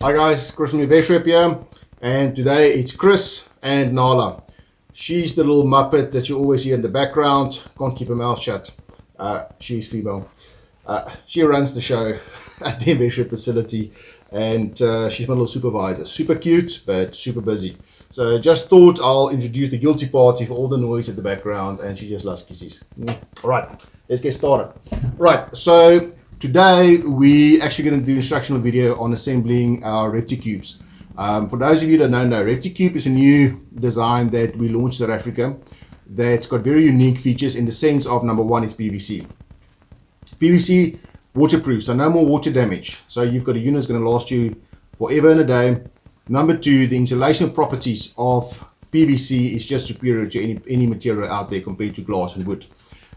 Hi guys, Chris from Rep here, and today it's Chris and Nala. She's the little muppet that you always hear in the background, can't keep her mouth shut. She's female. She runs the show at the Rep facility, and she's my little supervisor. Super cute, but super busy. So just thought I'll introduce the guilty party for all the noise at the background, and she just loves kisses. Alright, let's get started. Right, so today we actually going to do an instructional video on assembling our Repticubes. For those of you that don't know, Repticube is a new design that we launched in South Africa that's got very unique features in the sense of, number one, is PVC. PVC waterproof, so no more water damage. So you've got a unit that's going to last you forever and a day. Number two, the insulation properties of PVC is just superior to any material out there compared to glass and wood.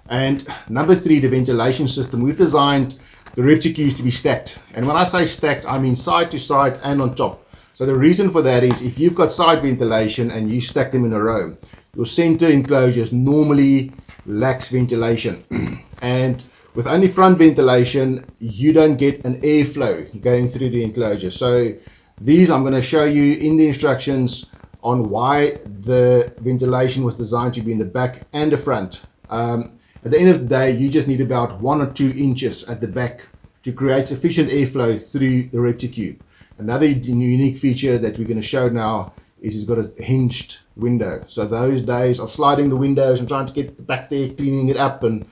And number three, the ventilation system. We've designed the Repticubes to be stacked. And when I say stacked, I mean side to side and on top. So the reason for that is if you've got side ventilation and you stack them in a row, your center enclosures normally lacks ventilation. And with only front ventilation, you don't get an airflow going through the enclosure. So these I'm going to show you in the instructions on why the ventilation was designed to be in the back and the front. At the end of the day, you just need about 1 or 2 inches at the back to create sufficient airflow through the Repticube. Another unique feature that we're going to show now is it's got a hinged window. So those days of sliding the windows and trying to get the back there, cleaning it up, and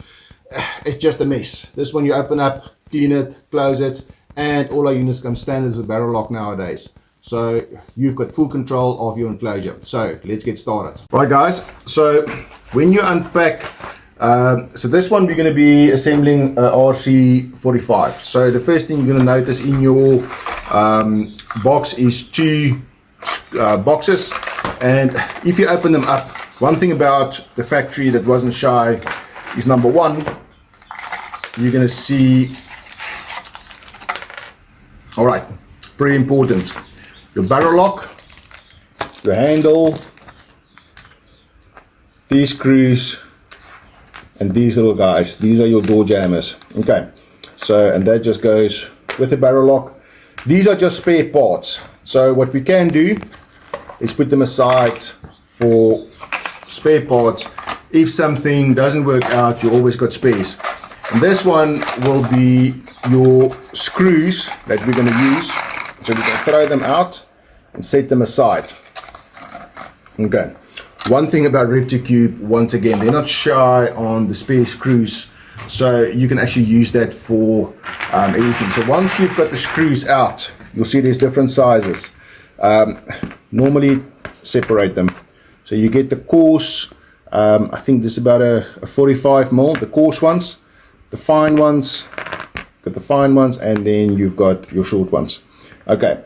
it's just a mess. This one you open up, clean it, close it, and all our units come standard with barrel lock nowadays. So you've got full control of your enclosure. So let's get started. Right guys, so when you unpack, so this one we're going to be assembling RC45. So the first thing you're going to notice in your box is 2 boxes, and if you open them up, one thing about the factory that wasn't shy is, number one, you're going to see, all right, pretty important, your barrel lock, your handle, these screws, and these little guys. These are your door jammers. Okay, so, and that just goes with the barrel lock. These are just spare parts. So what we can do is put them aside for spare parts. If something doesn't work out, you always got spares. And this one will be your screws that we're going to use. So we can throw them out and set them aside. Okay. One thing about Repticube, once again, they're not shy on the spare screws, so you can actually use that for everything. So once you've got the screws out, you'll see there's different sizes. Normally separate them. So you get the coarse, I think this is about a 45 mil, the coarse ones, the fine ones, got the fine ones, and then you've got your short ones. Okay.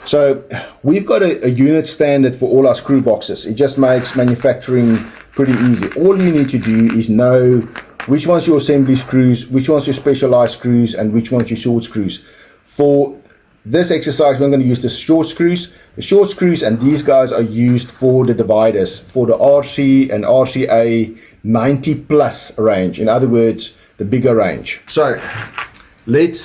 So we've got a unit standard for all our screw boxes. It just makes manufacturing pretty easy. All you need to do is know which one's your assembly screws, which one's your specialized screws, and which one's your short screws. For this exercise, we're going to use the short screws. The short screws and these guys are used for the dividers, for the RC and RCA 90 plus range. In other words, the bigger range. So let's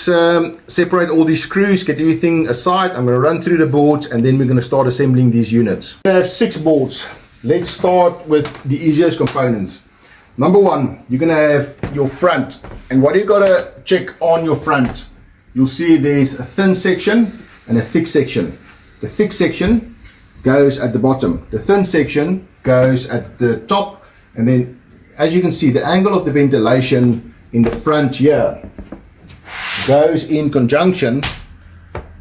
separate all these screws, get everything aside. I'm going to run through the boards and then we're going to start assembling these units. We have 6 boards. Let's start with the easiest components. Number one, you're going to have your front. And what you got to check on your front, you'll see there's a thin section and a thick section. The thick section goes at the bottom. The thin section goes at the top. And then, as you can see, the angle of the ventilation in the front here goes in conjunction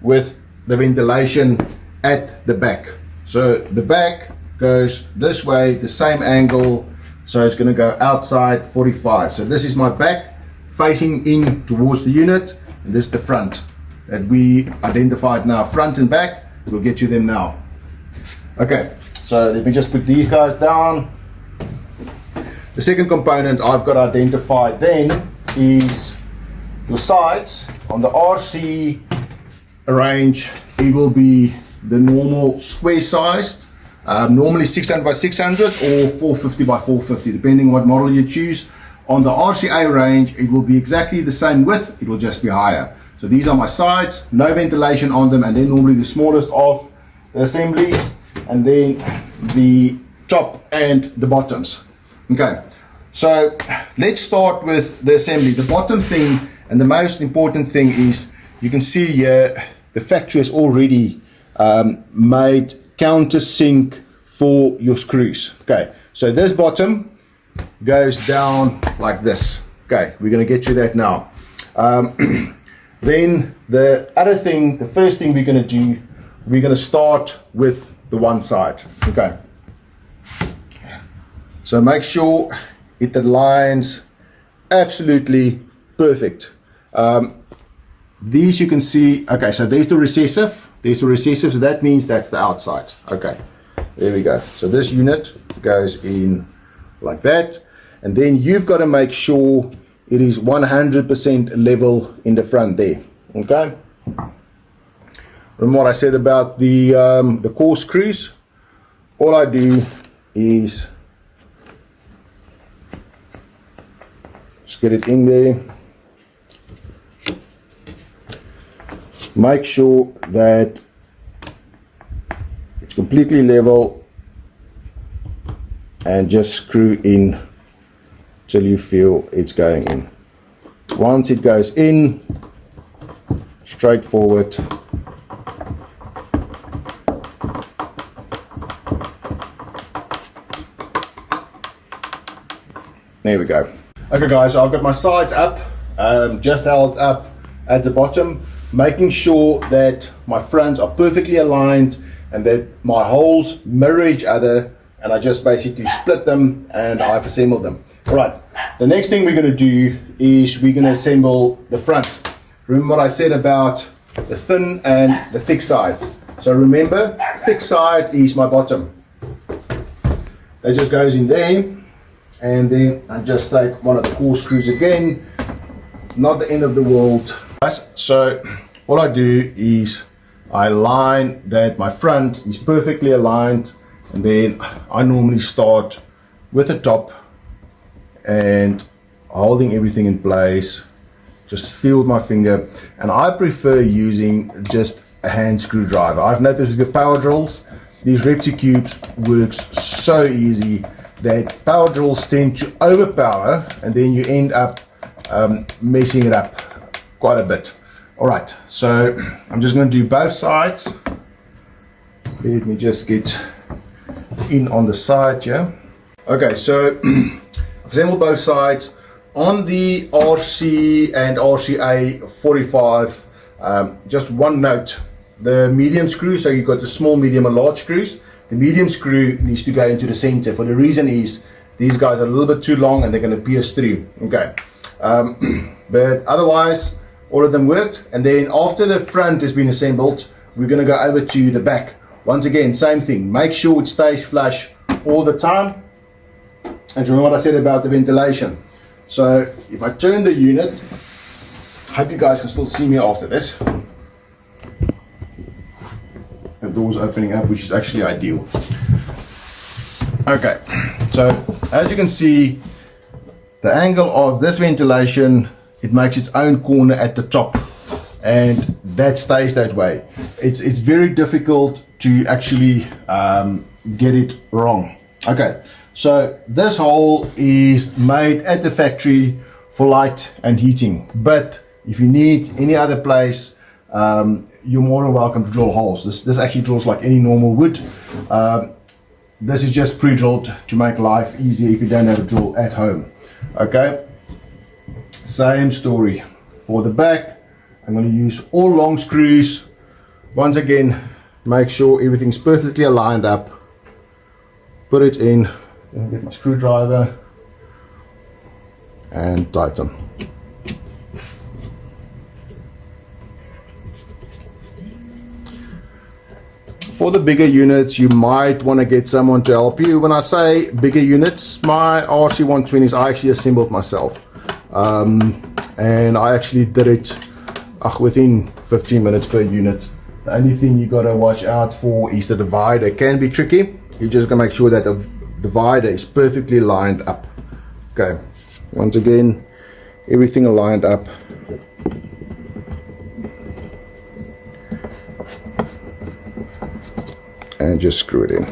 with the ventilation at the back. So the back goes this way, the same angle, so it's going to go outside 45. So this is my back facing in towards the unit, and this is the front that we identified now. Front and back, we'll get you them now. Okay, so let me just put these guys down. The second component I've got identified then is your sides. On the RC range, it will be the normal square sized, normally 600 by 600 or 450 by 450, depending what model you choose. On the RCA range, it will be exactly the same width, it will just be higher. So these are my sides, no ventilation on them, and then normally the smallest of the assemblies, and then the top and the bottoms. Okay, so let's start with the assembly. The bottom thing and the most important thing is, you can see here the factory has already made countersink for your screws. Okay, so this bottom goes down like this. Okay, we're going to get to that now. Then the other thing, the first thing we're going to do, we're going to start with the one side. Okay, so make sure it aligns absolutely perfect. These you can see, okay, so there's the recessive, so that means that's the outside. Okay, there we go. So this unit goes in like that, and then you've got to make sure it is 100% level in the front there. Okay, remember what I said about the core screws? All I do is just get it in there. Make sure that it's completely level and just screw in till you feel it's going in. Once it goes in, straightforward. There we go. Okay guys, so I've got my sides up, just held up at the bottom, making sure that my fronts are perfectly aligned and that my holes mirror each other, and I just basically split them and I've assembled them. Alright, the next thing we're going to do is we're going to assemble the front. Remember what I said about the thin and the thick side. So remember, thick side is my bottom. That just goes in there, and then I just take one of the core screws again. Not the end of the world. So what I do is I align that my front is perfectly aligned, and then I normally start with the top and holding everything in place, just feel with my finger, and I prefer using just a hand screwdriver. I've noticed with the power drills, these Repticubes works so easy that power drills tend to overpower, and then you end up messing it up quite a bit. Alright, so I'm just going to do both sides. Let me just get in on the side here. Okay, so I've assembled both sides. On the RC and RCA 45, just one note, the medium screw, so you've got the small, medium and large screws. The medium screw needs to go into the center. For the reason is, these guys are a little bit too long and they're going to pierce through. Okay, but otherwise, all of them worked. And then after the front has been assembled, we're going to go over to the back. Once again, same thing. Make sure it stays flush all the time. And remember what I said about the ventilation. So if I turn the unit, I hope you guys can still see me after this. The door's opening up, which is actually ideal. Okay, so as you can see, the angle of this ventilation, it makes its own corner at the top, and that stays that way. It's very difficult to actually get it wrong. Okay, so this hole is made at the factory for light and heating, but if you need any other place, you're more than welcome to drill holes. This actually drills like any normal wood. This is just pre-drilled to make life easier if you don't have a drill at home. Okay, same story for the back. I'm going to use all long screws. Once again, make sure everything's perfectly aligned up. Put it in. I'm going to get my screwdriver and tighten. For the bigger units, you might want to get someone to help you. When I say bigger units, my RC120s I actually assembled myself, and I actually did it within 15 minutes per unit. The only thing you got to watch out for is the divider. It can be tricky. You just got to make sure that the divider is perfectly lined up. Okay, once again, everything aligned up. and just screw it in.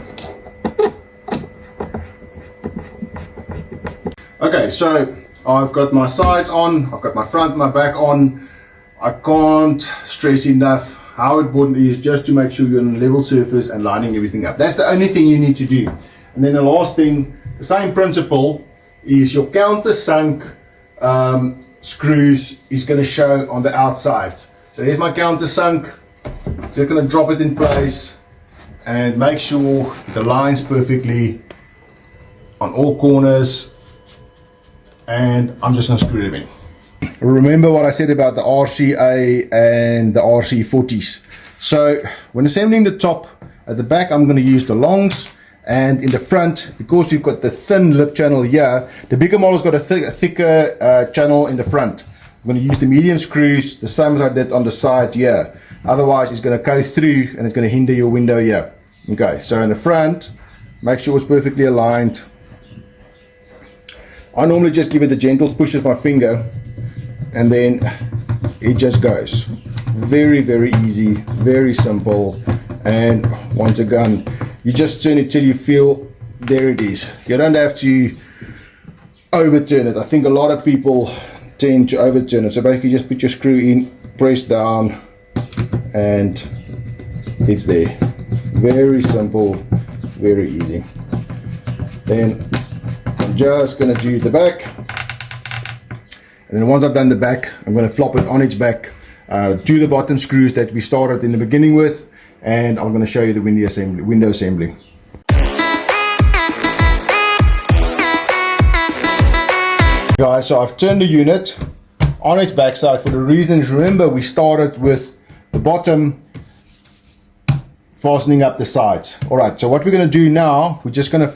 Okay, so I've got my sides on, I've got my front and my back on. I can't stress enough how important it is just to make sure you're on a level surface and lining everything up. That's the only thing you need to do. And then the last thing, the same principle, is your countersunk screws is going to show on the outside. So here's my countersunk. Just going to drop it in place and make sure it aligns perfectly on all corners, and I'm just going to screw them in. Remember what I said about the RCA and the RC40s. So when assembling the top, at the back I'm going to use the longs, and in the front, because we've got the thin lip channel here, the bigger model's got a thicker channel in the front. I'm going to use the medium screws, the same as I did on the side here. Otherwise it's going to go through and it's going to hinder your window here. Okay, so in the front, make sure it's perfectly aligned. I normally just give it a gentle push with my finger, and then it just goes. Very, very easy, very simple. And once again, you just turn it till you feel, there it is. You don't have to overturn it. I think a lot of people tend to overturn it. So basically just put your screw in, press down, and it's there. Very simple, very easy. Then I'm just going to do the back, and then once I've done the back, I'm going to flop it on its back, do the bottom screws that we started in the beginning with, and I'm going to show you the window assembly. Guys, so I've turned the unit on its backside for the reasons, remember, we started with the bottom fastening up the sides. Alright, so what we're going to do now, we're just going to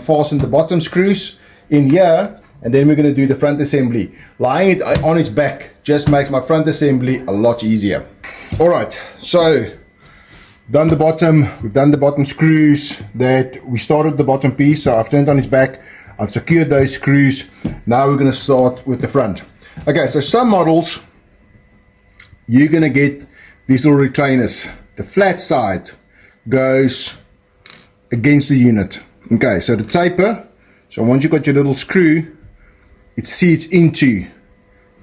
fasten the bottom screws in here, and then we're going to do the front assembly. Lying it on its back just makes my front assembly a lot easier. Alright, so we've done the bottom screws that we started the bottom piece. So I've turned on its back, I've secured those screws. Now we're going to start with the front. Okay, so some models you're going to get these little retainers. The flat side goes against the unit. Okay, so the taper, so once you've got your little screw, it seats into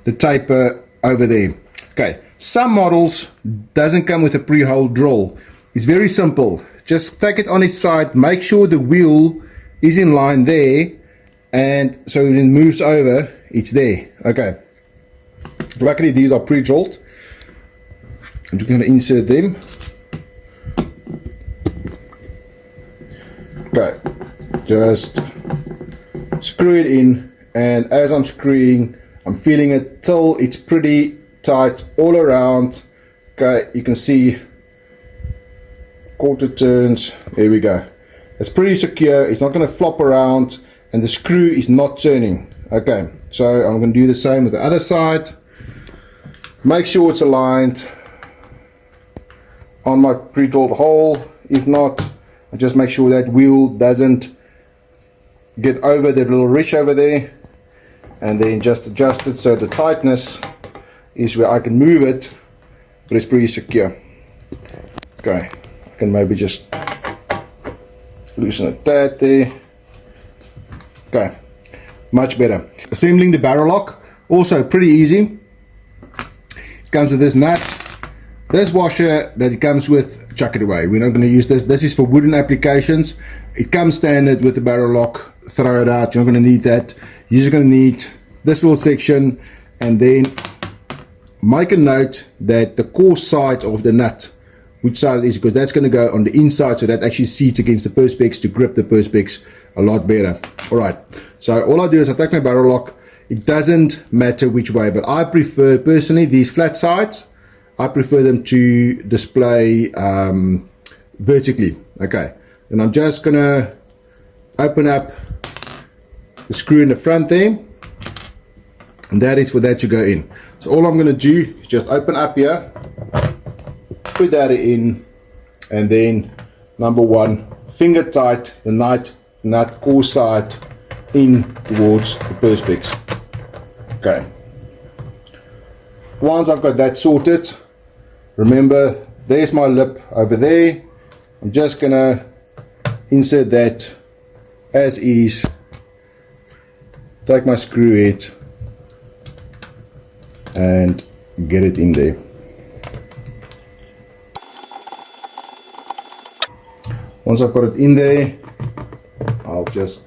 the taper over there. Okay, some models doesn't come with a pre-hole drill. It's very simple. Just take it on its side, make sure the wheel is in line there, and so when it moves over, it's there. Okay, luckily these are pre-drilled. I'm just going to insert them. Okay, just screw it in, and as I'm screwing, I'm feeling it till it's pretty tight all around. Okay, you can see quarter turns, there we go. It's pretty secure, it's not going to flop around, and the screw is not turning. Okay, so I'm going to do the same with the other side. Make sure it's aligned on my pre-drilled hole. If not, just make sure that wheel doesn't get over the little ridge over there, and then just adjust it so the tightness is where I can move it, but it's pretty secure. Okay, I can maybe just loosen it that there. Okay, much better. Assembling the barrel lock, also pretty easy. It comes with this nut, this washer that it comes with, chuck it away. We're not going to use this. This is for wooden applications. It comes standard with the barrel lock. Throw it out. You're not going to need that. You're just going to need this little section, and then make a note that the core side of the nut, which side it is, because that's going to go on the inside, so that actually seats against the perspex to grip the perspex a lot better. Alright, so all I do is I take my barrel lock. It doesn't matter which way, but I prefer personally these flat sides. I prefer them to display vertically. Okay, and I'm just gonna open up the screw in the front there, and that is for that to go in. So all I'm gonna do is just open up here, put that in, and then number one, finger tight the nut core side in towards the perspex. Okay, once I've got that sorted, remember there's my lip over there, I'm just gonna insert that as is, take my screw head and get it in there. Once I've got it in there, I'll just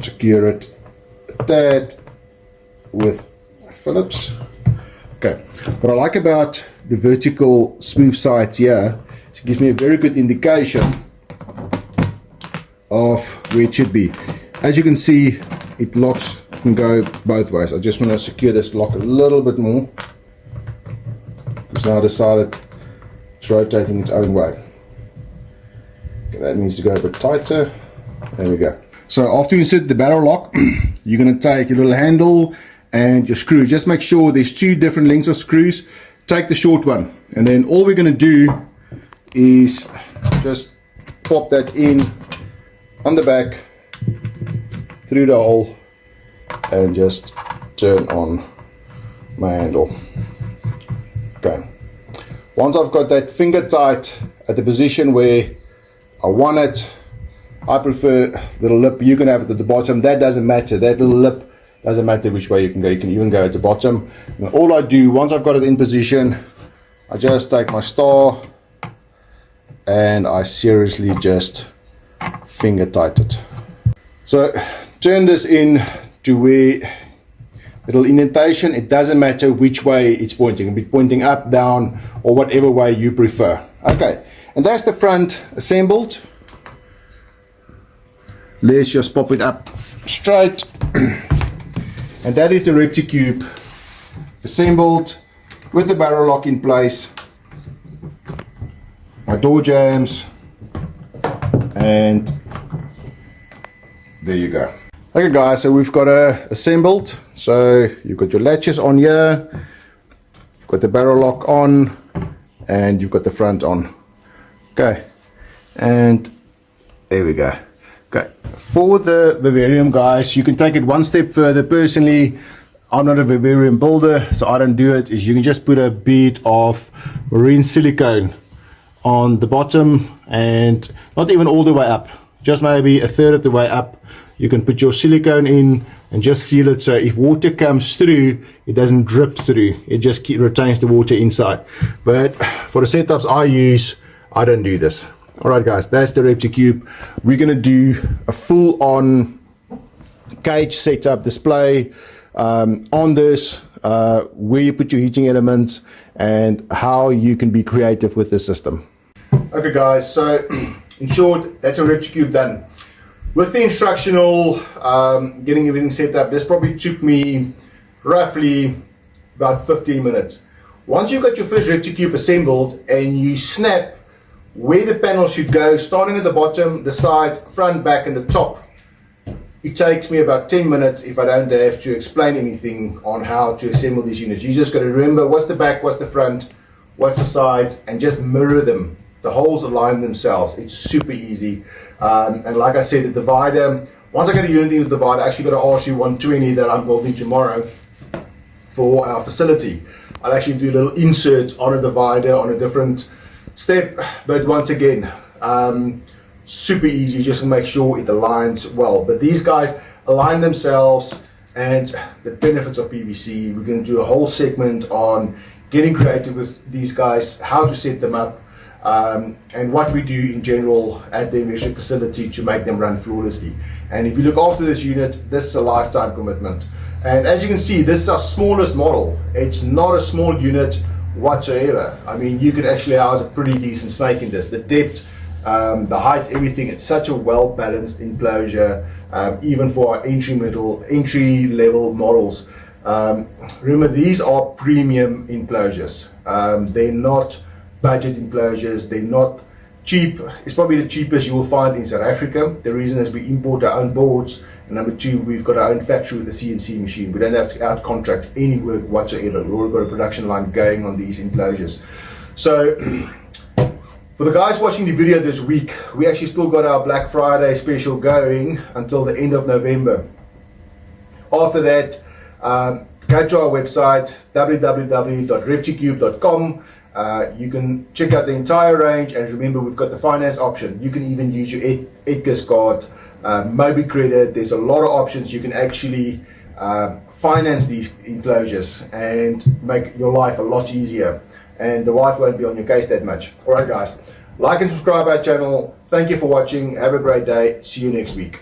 secure it a tad with Phillips. Okay, what I like about the vertical smooth sides here is it gives me a very good indication of where it should be. As you can see, it locks and go both ways. I just want to secure this lock a little bit more because now I decided it's rotating its own way. Okay, that needs to go a bit tighter. There we go. So after you insert the barrel lock, you're going to take your little handle and your screw. Just make sure there's two different lengths of screws. Take the short one, and then all we're going to do is just pop that in on the back through the hole and just turn on my handle. Okay, once I've got that finger tight at the position where I want it, I prefer the little lip. You can have it at the bottom, that doesn't matter. That little lip doesn't matter which way you can go. You can even go at the bottom. And all I do, once I've got it in position, I just take my star and I seriously just finger tight it. So turn this in to where little indentation, it doesn't matter which way it's pointing. It'll be pointing up, down, or whatever way you prefer. Okay, and that's the front assembled. Let's just pop it up straight. And that is the Repticube assembled with the barrel lock in place, my door jambs, and there you go. Okay guys, so we've got assembled. So you've got your latches on here, you've got the barrel lock on, and you've got the front on. Okay, and there we go. Okay, for the vivarium guys, you can take it one step further. Personally, I'm not a vivarium builder, so I don't do it. Is you can just put a bit of marine silicone on the bottom, and not even all the way up, just maybe a third of the way up. You can put your silicone in and just seal it, so if water comes through, it doesn't drip through. It just retains the water inside. But for the setups I use, I don't do this. Alright guys, that's the Repticube. We're going to do a full-on cage setup display on this, where you put your heating elements and how you can be creative with the system. Okay guys, so in short, that's a Repticube done. With the instructional, getting everything set up, this probably took me roughly about 15 minutes. Once you've got your first Repticube assembled and you snap where the panel should go, starting at the bottom, the sides, front, back, and the top, it takes me about 10 minutes if I don't have to explain anything on how to assemble these units. You just got to remember what's the back, what's the front, what's the sides, and just mirror them. The holes align themselves. It's super easy. And like I said, the divider, once I get a unit in the divider, I actually got an RC120 that I'm building tomorrow for our facility. I'll actually do a little insert on a divider on a different step, but once again, super easy, just to make sure it aligns well. But these guys align themselves, and the benefits of PVC, we're going to do a whole segment on getting creative with these guys, how to set them up, and what we do in general at the measuring facility to make them run flawlessly. And if you look after this unit, this is a lifetime commitment. And as you can see, this is our smallest model. It's not a small unit whatsoever. I mean, you could actually house a pretty decent snake in this. The depth, the height, everything, it's such a well balanced enclosure, even for our entry level models. Remember, these are premium enclosures. They're not budget enclosures, they're not cheap. It's probably the cheapest you will find in South Africa. The reason is we import our own boards, and number two, we've got our own factory with a CNC machine. We don't have to out-contract any work whatsoever. We've already got a production line going on these enclosures. So for the guys watching the video this week, we actually still got our Black Friday special going until the end of November. After that, go to our website, www.repticube.com. You can check out the entire range, and remember, we've got the finance option. You can even use your Edgar's card, Moby Credit. There's a lot of options. You can actually finance these enclosures and make your life a lot easier, and the wife won't be on your case that much. Alright guys, like and subscribe our channel. Thank you for watching. Have a great day. See you next week.